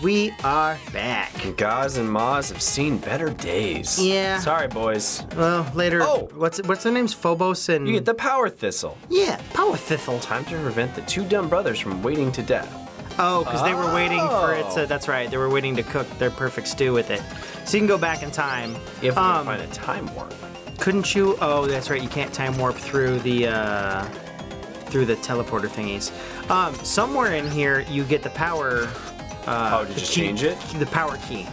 we are back. Gaz and Maz have seen better days. Yeah. Sorry, boys. Well, later. Oh. What's their names? Phobos and... You get the power thistle. Yeah, power thistle. Time to prevent the two dumb brothers from waiting to death. Oh, because they were waiting for it to... That's right. They were waiting to cook their perfect stew with it. So you can go back in time. If we can find a time warp. Couldn't you? Oh, that's right. You can't time warp through the teleporter thingies. Somewhere in here, you get the power... Did you just change it? The power key.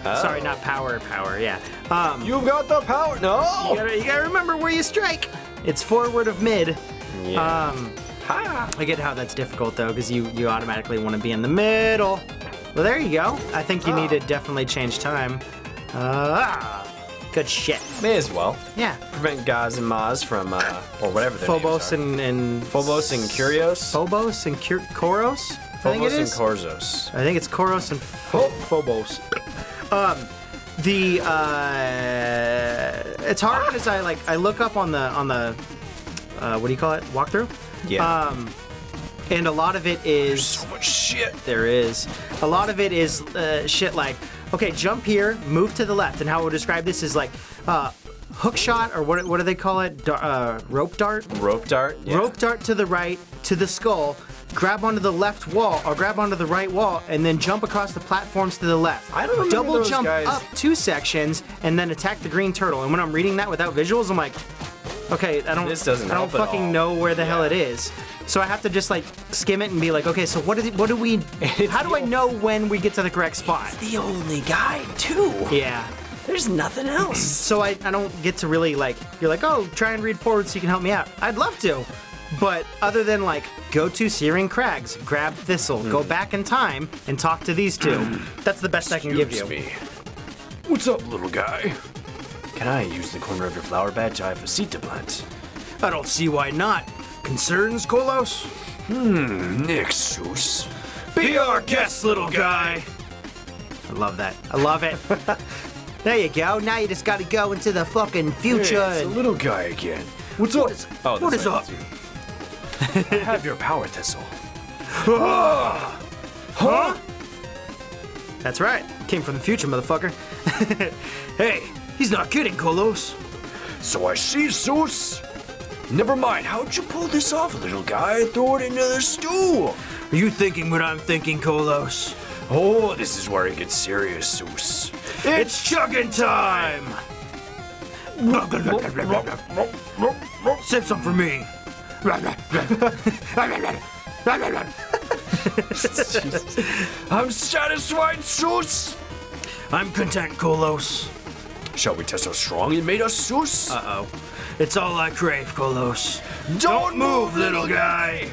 Oh. Sorry, not power, yeah. You've got the power. No! You gotta remember where you strike. It's forward of mid. Yeah. I get how that's difficult, though, because you automatically want to be in the middle. Well, there you go. I think you need to definitely change time. Good shit. May as well. Yeah. Prevent Gaz and Maz from, or whatever their Phobos names are. and... Phobos and Curios? Phobos and Koros? I think it Phobos and is. Korzos. I think it's Koros and Phobos. It's hard because I look up on the what do you call it? Walkthrough? Yeah. And a lot of it is... There's so much shit. There is. A lot of it is shit like, okay, jump here, move to the left. And how I would describe this is like hook shot, or what do they call it? Rope dart? Rope dart? Yeah. Rope dart to the right, to the skull, grab onto the left wall, or grab onto the right wall, and then jump across the platforms to the left. I don't remember Double those jump guys. up 2 sections, and then attack the green turtle. And when I'm reading that without visuals, I'm like, okay, This doesn't I don't help at fucking all. know where the hell it is. So I have to just like skim it and be like, okay, so what do we? How do I know when we get to the correct spot? The only guide, too. Yeah. There's nothing else. So I don't get to really like, you're like, oh, try and read forward so you can help me out. I'd love to. But other than like, go to Searing Crags, grab Thistle, go back in time, and talk to these two. That's the best I can give you. Me. What's up, little guy? Can I use the corner of your flower bed to have a seed to plant? I don't see why not. Concerns, Colos? Nix, Sus. Be our guest, little guy. I love that. I love it. There you go. Now you just gotta go into the fucking future. Hey, it's a and... little guy again. What's up? What is up? I have your power thistle. Huh? That's right. Came from the future, motherfucker. Hey, he's not kidding, Colos. So I see, Sus. Never mind. How'd you pull this off, little guy? Throw it into the stew. Are you thinking what I'm thinking, Colos? Oh, this is where it gets serious, Sus. It's chugging time! Save some for me. I'm satisfied, Sus. I'm content, Colos. Shall we test how strong it made us, Sus? Uh-oh. It's all I crave, Colos. Don't move, little guy.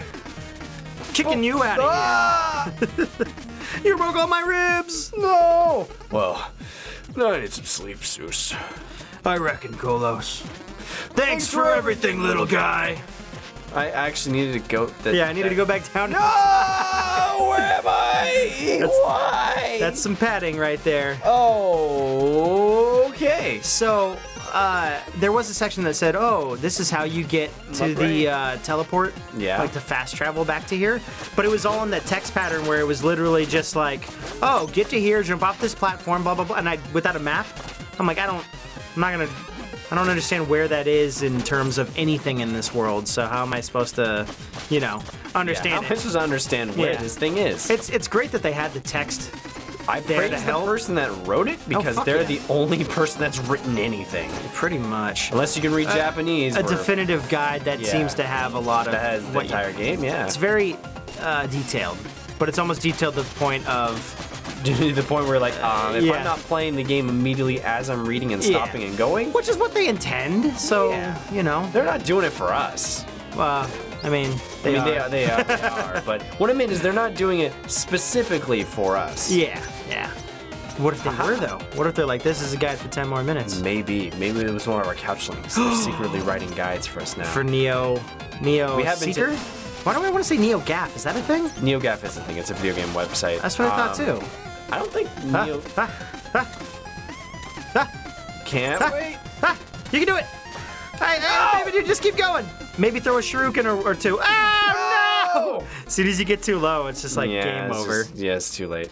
Kicking you out of here. You broke all my ribs. No. Well, I need some sleep, Sus. I reckon, Colos. Thanks for everything, little guy. I actually needed to go. Yeah, I needed to go back down. No! Where am I? Why? That's some padding right there. Oh, okay. So, there was a section that said, oh, this is how you get to the teleport. Yeah. Like the fast travel back to here. But it was all in that text pattern where it was literally just like, oh, get to here, jump off this platform, blah, blah, blah. And without a map, I'm like, I don't understand where that is in terms of anything in this world. So how am I supposed to, understand How am I supposed to understand where this thing is? It's great that they had the text. I there to praise the help. person that wrote it because fuck they're yeah. the only person that's written anything. Pretty much. Unless you can read Japanese. A or definitive guide that seems to have a lot of that has the entire game, yeah. It's very detailed, but it's almost detailed to the point of to the point where, like, if I'm not playing the game immediately as I'm reading and stopping and going, which is what they intend. So they're not doing it for us. I mean, they are. But what I mean is, they're not doing it specifically for us. Yeah. What if they were though? What if they're like, this is a guide for 10 more minutes? Maybe it was one of our couch links. They're secretly writing guides for us now. For Neo we have Seeker? Why do I want to say Neo Gaff? Is that a thing? NeoGAF is a thing. It's a video game website. That's what I thought too. I don't think Neo. Can't wait. You can do it. Hey, baby, dude, just keep going. Maybe throw a shuriken or two. Oh, no! As soon as you get too low, it's just like game over. It's too late.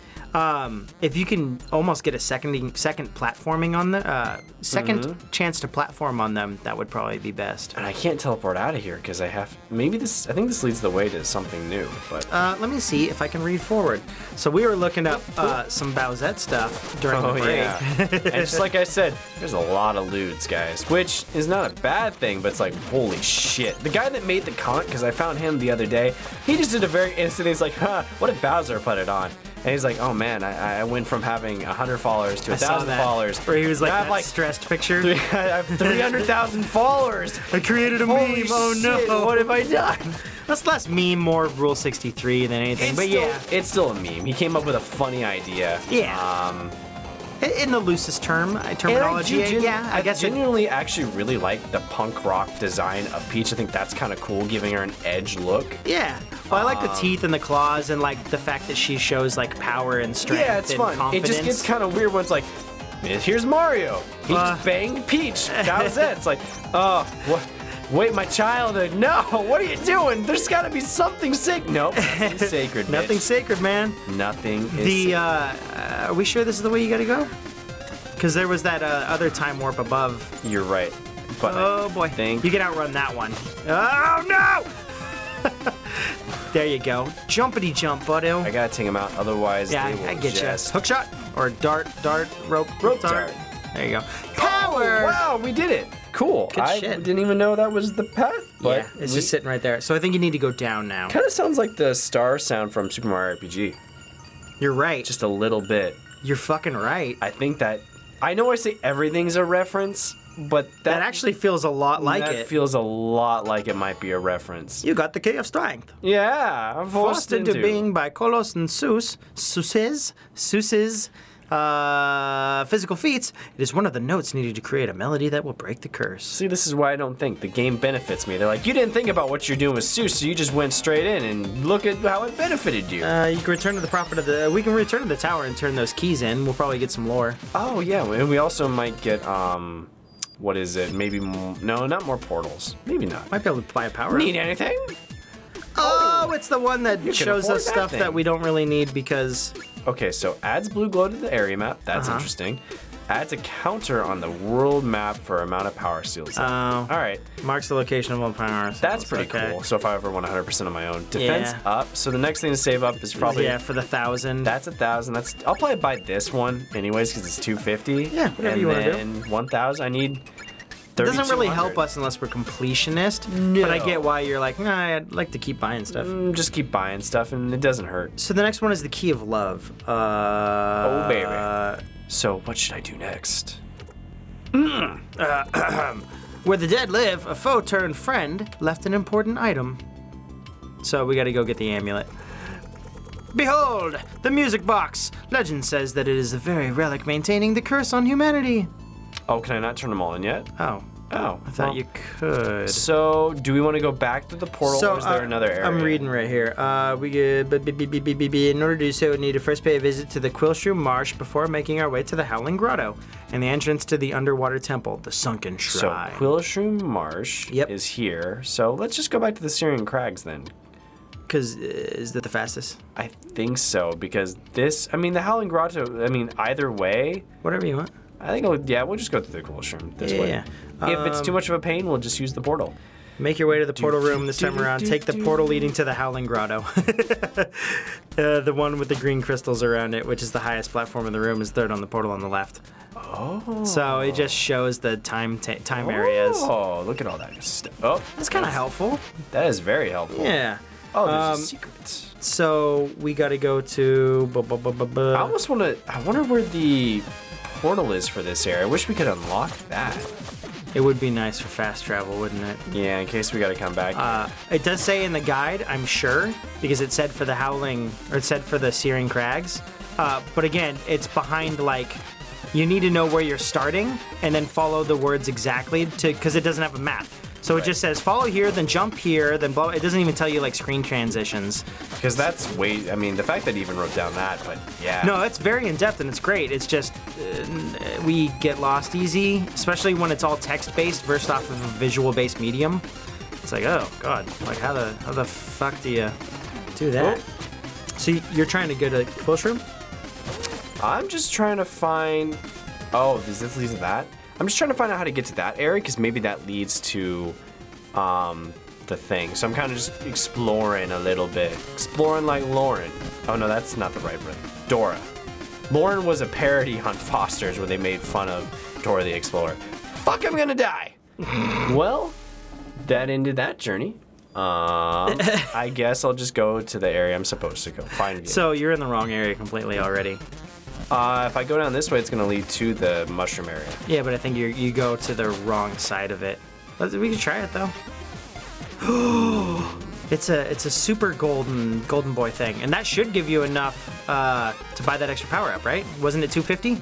If you can almost get a second platforming on the second chance to platform on them, that would probably be best. And I can't teleport out of here because I have maybe this. I think this leads the way to something new. But let me see if I can read forward. So we were looking up some Bowsette stuff during the break. Yeah. And just like I said, there's a lot of loots, guys, which is not a bad thing, but it's like, holy shit. The guy that made the comment, because I found him the other day, he just did a very instant. He's like, huh, what if Bowser put it on? And he's like, oh man, I went from having 100 followers to 1,000 followers. Where he was like, I have that like stressed picture. I have 300,000 followers. I created a Holy meme. Oh shit, no. what have I done? That's less meme, more Rule 63 than anything. But yeah, it's still a meme. He came up with a funny idea. Yeah. In the loosest terminology, I guess. I genuinely actually really like the punk rock design of Peach. I think that's kind of cool, giving her an edge look. Yeah. Well, I like the teeth and the claws and like the fact that she shows like power and strength. Yeah, it's and fun. Confidence. It just gets kind of weird when it's like, here's Mario. He just banged Peach. That was it. It's like, oh, what? Wait, my childhood. No, what are you doing? There's got to be something sacred. Nope, nothing sacred. Nothing sacred, man. Nothing is are we sure this is the way you got to go? Because there was that other time warp above. You're right. But oh boy, you can outrun that one. Oh no! There you go. Jumpity jump, buddo. I gotta take him out, otherwise yeah, they will I get just... you. Hook shot or dart, rope dart. There you go. Power! Oh, wow, we did it. Cool. Good shit. Didn't even know that was the path. But yeah, it's just sitting right there. So I think you need to go down now. Kind of sounds like the star sound from Super Mario RPG. You're right. Just a little bit. You're fucking right. I think that... I know I say everything's a reference, but that actually feels a lot like it. That feels a lot like it might be a reference. You got the key of strength. Yeah, I'm forced into being by Colos and Suses, physical feats. It is one of the notes needed to create a melody that will break the curse. See, this is why I don't think the game benefits me. They're like, you didn't think about what you're doing with Sus, so you just went straight in and look at how it benefited you. You can return to the prophet of the. We can return to the tower and turn those keys in. We'll probably get some lore. Oh yeah, and we also might get what is it? Maybe no, not more portals. Maybe not. Might be able to buy a power. Need anything? Oh, it's the one that shows us stuff that we don't really need because. Okay, so adds blue glow to the area map. That's interesting. Adds a counter on the world map for amount of power seals. Oh. All right. Marks the location of all power seals. That's pretty cool. So if I ever want 100% on my own. Defense up. So the next thing to save up is probably... Yeah, for the 1,000. That's 1,000. I'll probably buy this one anyways because it's 250. Yeah, whatever you want to do. And then 1,000, I need... It doesn't really help us unless we're completionist, but I get why you're like, nah, I'd like to keep buying stuff. Just keep buying stuff, and it doesn't hurt. So the next one is the Key of Love. Oh, baby. So what should I do next? Where the dead live, a foe turned friend left an important item. So we gotta go get the amulet. Behold, the music box! Legend says that it is the very relic maintaining the curse on humanity. Oh, can I not turn them all in yet? Oh. Oh. I thought you could. So, do we want to go back to the portal, or is there another area? I'm reading right here. In order to do so, we need to first pay a visit to the Quillshroom Marsh before making our way to the Howling Grotto and the entrance to the underwater temple, the Sunken Shrine. So, Quillshroom Marsh is here. So, let's just go back to the Syrian Crags then. Because is that the fastest? I think so, because this, I mean, the Howling Grotto, I mean, either way. Whatever you want. I think, we'll just go through the Quillshroom this way. Yeah. If it's too much of a pain, we'll just use the portal. Make your way to the portal room this time around. Take the portal leading to the Howling Grotto. The one with the green crystals around it, which is the highest platform in the room, is third on the portal on the left. Oh. So it just shows the time areas. Oh, look at all that stuff. Oh, that's kind of helpful. That is very helpful. Yeah. Oh, there's a secret. So we got to go to. I almost want to. I wonder where the portal is for this area. I wish we could unlock that. It would be nice for fast travel, wouldn't it? Yeah, in case we got to come back. It does say in the guide, I'm sure, because it said for the Howling, or it said for the Searing Crags. But again, it's behind, like, you need to know where you're starting and then follow the words exactly because it doesn't have a map. So it just says follow here, then jump here, then blah. It doesn't even tell you like screen transitions. Because that's way. I mean, the fact that it even wrote down that, but yeah. No, it's very in depth and it's great. It's just we get lost easy, especially when it's all text based versus off of a visual based medium. It's like, oh god, like how the fuck do you do that? Oh. So you're trying to go to Quillshroom? I'm just trying to find... Oh, does this lead to that? I'm just trying to find out how to get to that area, because maybe that leads to the thing. So I'm kind of just exploring a little bit. Exploring like Lauren. Oh, no, that's not the right one. Dora. Lauren was a parody on Foster's where they made fun of Dora the Explorer. Fuck, I'm gonna die. Well, that ended that journey. I guess I'll just go to the area I'm supposed to go. Find you. So you're in the wrong area completely already. If I go down this way, it's gonna lead to the mushroom area. Yeah, but I think you go to the wrong side of it. We can try it though. It's a super golden boy thing, and that should give you enough to buy that extra power up, right? Wasn't it 250?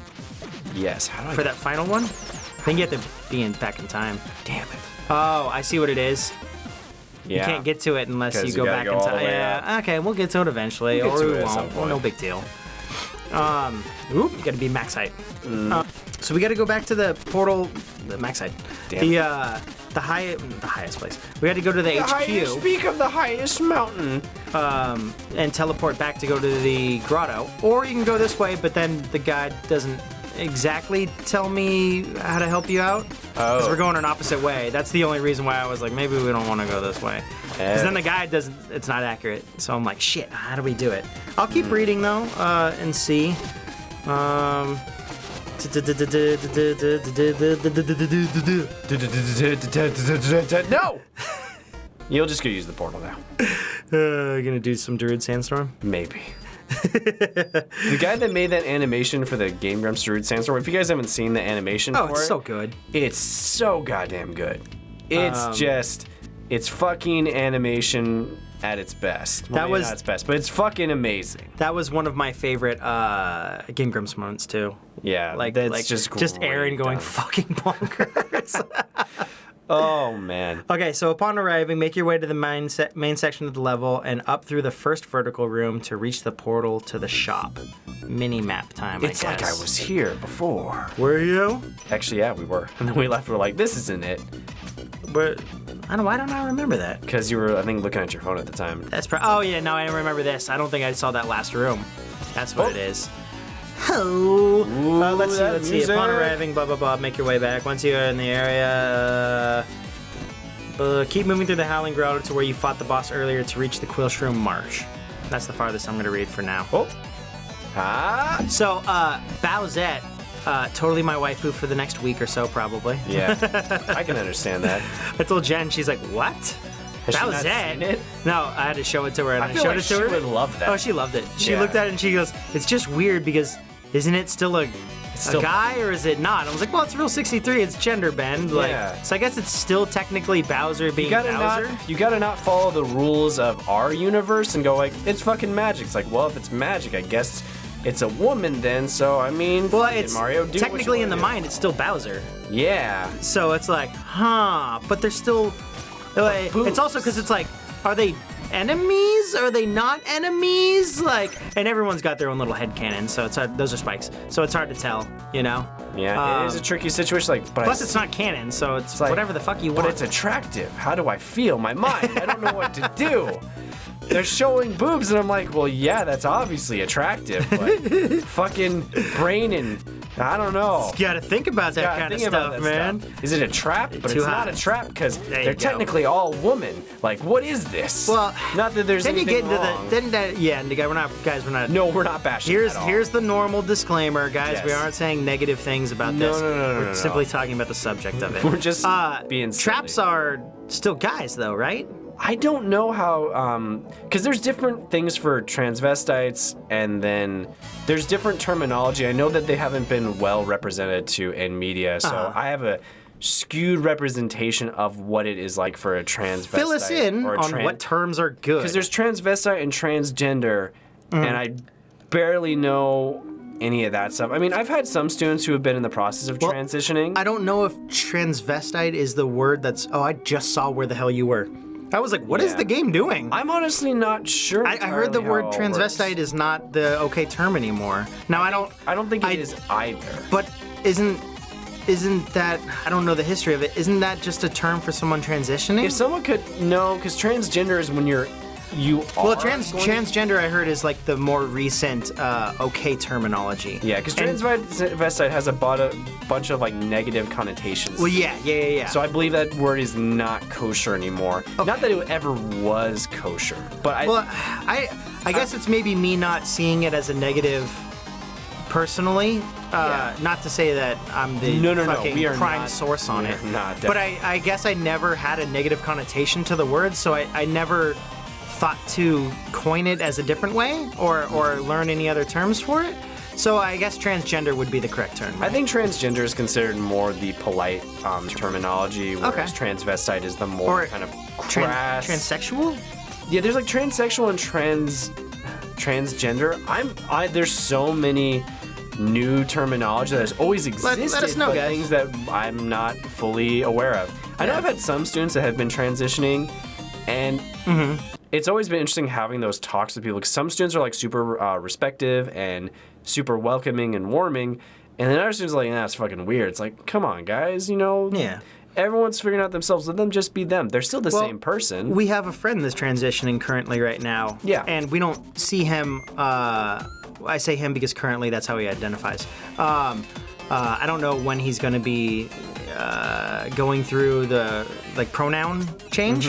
Yes. How do I for that final one? I think you have to be back in time. Damn it. Oh, I see what it is. Yeah. You can't get to it unless you go back in all the time. way Yeah. Okay, we'll get to it eventually, We'll get to or we it at some won't. Well, point. no big deal. You gotta be max height. So we gotta go back to the portal, the max height. Damn. The highest place. We had to go to the HQ. Speak of the highest mountain. And teleport back to go to the grotto. Or you can go this way, but then the guide doesn't exactly tell me how to help you out. Because we're going an opposite way. That's the only reason why I was like, maybe we don't want to go this way. Because then the guide doesn't, it's not accurate. So I'm like, shit, how do we do it? I'll keep reading though, and see. No! You'll just go use the portal now. Gonna do some Druid Sandstorm? Maybe. The guy that made that animation for the Game Grumps Druid Sandstorm, if you guys haven't seen the animation for it's it, so good. It's so goddamn good. It's it's fucking animation at its best. Well, maybe not its best, but it's fucking amazing. That was one of my favorite Game Grumps moments too. Yeah, that's just Aaron going done. fucking bonkers. Oh man. Okay, so upon arriving, make your way to the main section of the level and up through the first vertical room to reach the portal to the shop. Mini map time, I guess. It's like I was here before. Were you? Actually, yeah, we were. And then we left. We're like, this isn't it. But why don't I remember that? Because you were, I think, looking at your phone at the time. That's oh yeah, no, I remember this. I don't think I saw that last room. That's what it is. Oh, let's see. Upon arriving, blah blah blah. Make your way back. Once you're in the area, keep moving through the Howling Grotto to where you fought the boss earlier to reach the Quillshroom Marsh. That's the farthest I'm gonna read for now. Oh. Ah. So, Bowsette, totally my waifu for the next week or so, probably. Yeah, I can understand that. I told Jen, she's like, what? Has she not Bowsette? seen it? No, I had to show it to her, and I feel showed like it to her. she would love that. Oh, she loved it. She Yeah. looked at it and she goes, it's just weird because isn't it still a guy or is it not? I was like, well, it's Rule 63. It's gender bend. Like, Yeah. so I guess it's still technically Bowser being Bowser. You gotta not follow the rules of our universe and go like, it's fucking magic. It's like, well, if it's magic, I guess it's a woman then. So I mean, Well, it's Mario, do technically in the do. mind, it's still Bowser. Yeah. So it's like, huh? But they're still. It's also because it's like, are they enemies? Are they not enemies? Like, and everyone's got their own little headcanon, so it's hard, those are spikes. So it's hard to tell, you know. Yeah, it is a tricky situation. Like, but Plus, it's not canon, so it's like, whatever the fuck you want. But it's attractive. How do I feel? My mind. I don't know what to do. They're showing boobs, and I'm like, well, yeah, that's obviously attractive, but fucking brain and I don't know. You gotta think about that kind of stuff, man. Is it a trap? But Too it's hot. not a trap because There they're you go. technically all women. Like, what is this? Well, not that there's then you anything get into wrong. we're not. No, we're not bashing at all. Here's the normal disclaimer, guys. Yes. We aren't saying negative things about No, this. no, We're no. simply talking about the subject of it. We're just being silly. Traps are still guys, though, right? I don't know how, because there's different things for transvestites, and then there's different terminology. I know that they haven't been well represented in media, so I have a skewed representation of what it is like for a transvestite. Fill us in on what terms are good. Because there's transvestite and transgender, and I barely know any of that stuff. I mean, I've had some students who have been in the process of transitioning. I don't know if transvestite is the word that's. Oh, I just saw where the hell you were. I was like, what is the game doing? I'm honestly not sure. I heard the entirely word how it transvestite works. is not the okay term anymore. Now I don't think it is either. But isn't that, I don't know the history of it, isn't that just a term for someone transitioning? If someone could know, because transgender is when you're, you are. Well, transgender, I heard, is like the more recent okay terminology. Yeah, because transvestite has a bunch of like negative connotations. Well, yeah. So I believe that word is not kosher anymore. Okay. Not that it ever was kosher, but I guess it's maybe me not seeing it as a negative personally. Not to say that I'm the fucking prime source on it. But I guess I never had a negative connotation to the word, so I never thought to coin it as a different way or learn any other terms for it. So I guess transgender would be the correct term. Right? I think transgender is considered more the polite terminology, whereas transvestite is the more kind of crass. Transsexual? Yeah, there's like transsexual and transgender. There's so many new terminology that has always existed, let us know, but guys. Things that I'm not fully aware of. I know I've had some students that have been transitioning, and it's always been interesting having those talks with people, because some students are like super respective and super welcoming and warming, and then other students are like, that's fucking weird. It's like, come on, guys, everyone's figuring out themselves. Let them just be them. They're still the same person. We have a friend that's transitioning currently right now. Yeah. And we don't see him, I say him because currently that's how he identifies. I don't know when he's going to be going through the pronoun change.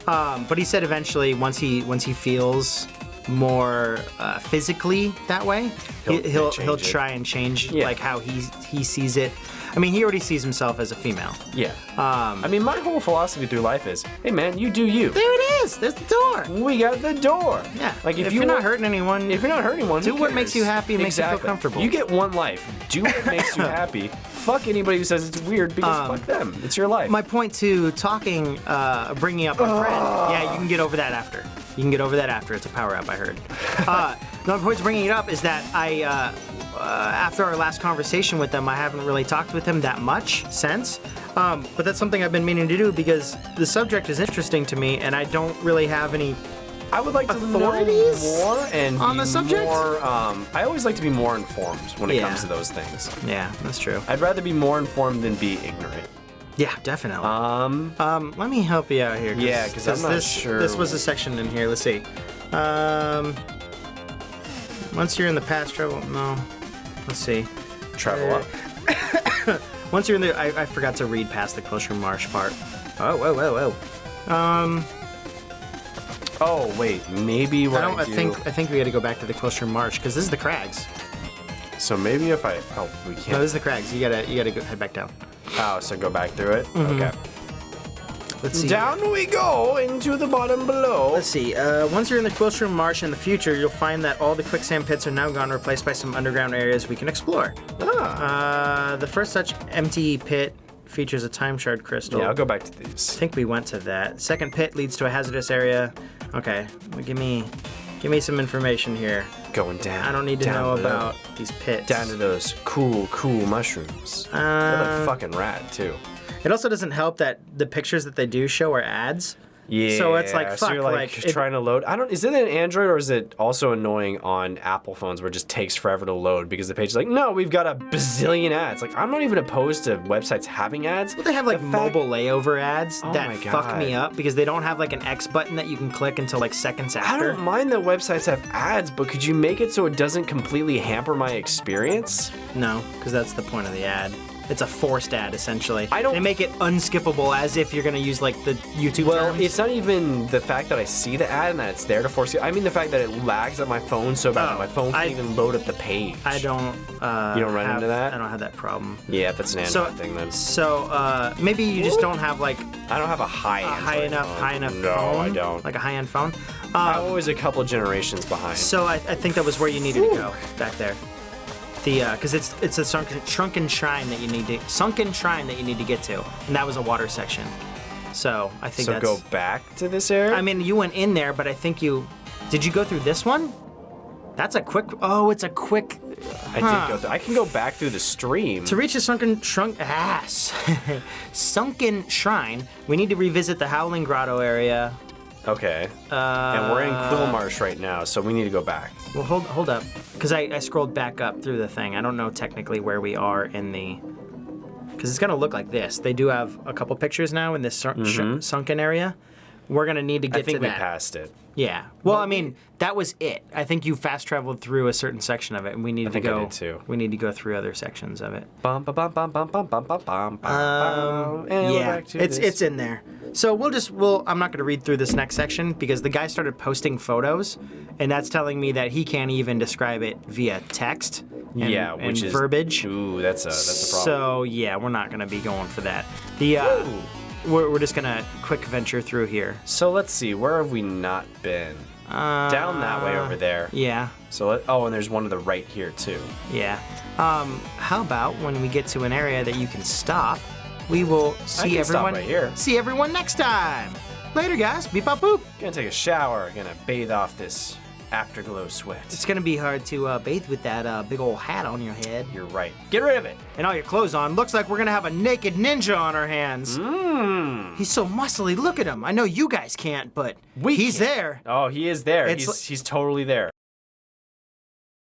But he said eventually, once he feels more physically that way, he'll try and change like how he sees it. I mean, he already sees himself as a female. Yeah. I mean, my whole philosophy through life is, hey man, you do you. There it is. There's the door. We got the door. Yeah. Like if you're not hurting anyone, do what makes you happy and makes you feel comfortable. You get one life. Do what makes you happy. Fuck anybody who says it's weird, because fuck them. It's your life. My point to bringing up my friend. Yeah, you can get over that after. It's a power up, I heard. My point to bringing it up is that after our last conversation with them, I haven't really talked with him that much since. But that's something I've been meaning to do because the subject is interesting to me, and I don't really have any. I would like to know more and on the subject. I always like to be more informed when it comes to those things. Yeah, that's true. I'd rather be more informed than be ignorant. Yeah, definitely. Let me help you out here. Because I'm not sure. This was a section in here. Let's see. Once you're in the past travel, no. Let's see. Travel up. Once you're in the, I forgot to read past the Closer Marsh part. Whoa. Oh wait, maybe what I think we got to go back to the Closer Marsh because this is the crags. So maybe if we can't. No, this is the crags. You gotta go, head back down. Oh, so go back through it. Okay. Let's see. Down we go into the bottom below. Let's see. Once you're in the Quilstrom Marsh in the future, you'll find that all the quicksand pits are now gone, replaced by some underground areas we can explore. The first such empty pit features a time shard crystal. Yeah, I'll go back to these. I think we went to that. Second pit leads to a hazardous area. Okay, well, give me some information here. Going down. I don't need to know about these pits. Down to those cool mushrooms. They're like fucking rad too. It also doesn't help that the pictures that they do show are ads. Yeah. So it's like, fuck. So you're like trying to load. Is it an Android or is it also annoying on Apple phones where it just takes forever to load because the page is like, no, we've got a bazillion ads. Like, I'm not even opposed to websites having ads. Well, they have like mobile layover ads that fuck me up because they don't have like an X button that you can click until like seconds after. I don't mind that websites have ads, but could you make it so it doesn't completely hamper my experience? No, because that's the point of the ad. It's a forced ad, essentially. They make it unskippable as if you're going to use, like, the YouTube terms. It's not even the fact that I see the ad and that it's there to force you. I mean the fact that it lags on my phone so bad that my phone can't even load up the page. I don't You don't run into that? I don't have that problem. Yeah, that's an Android thing then. So, maybe you just don't have, like... I don't have a high enough phone. No, I don't. Like a high-end phone? I'm always a couple generations behind. So I think that was where you needed to go, back there. Because it's a sunken shrine that you need to get to, and that was a water section. So I think that's... So go back to this area? I mean, you went in there, but I think did you go through this one? That's a quick... Oh, it's a quick... I did go through... I can go back through the stream. To reach the sunken shrine, we need to revisit the Howling Grotto area. Okay. And we're in Quillmarsh right now, so we need to go back. Well, hold up, because I scrolled back up through the thing. I don't know technically where we are in the... Because it's going to look like this. They do have a couple pictures now in this sunken area. we're gonna need to get I think to we that. passed it. Yeah. Well, I mean, that was it. I think you fast traveled through a certain section of it, and we need to think I go. did too. We need to go through other sections of it. Bum, ba, bum, bum, bum, bum, bum, bum, bum, bum. And we're Yeah, back to it's in there. So I'm not going to read through this next section because the guy started posting photos, and that's telling me that he can't even describe it via text. And, which is verbiage. Ooh, that's a problem. So yeah, we're not going to be going for that. We're just gonna quick venture through here. So let's see, where have we not been? Down that way over there. Yeah. So and there's one to the right here too. Yeah. How about when we get to an area that you can stop, we will see can stop everyone right here. See everyone next time. Later, guys. Beep bop boop. Gonna take a shower. Gonna bathe off this afterglow sweat. It's gonna be hard to bathe with that big old hat on your head You're right. Get rid of it. and all your clothes on. Looks like we're gonna have a naked ninja on our hands. He's so muscly. Look at him. I know you guys can't, but he's can't. there. Oh, he is there. It's He's totally there.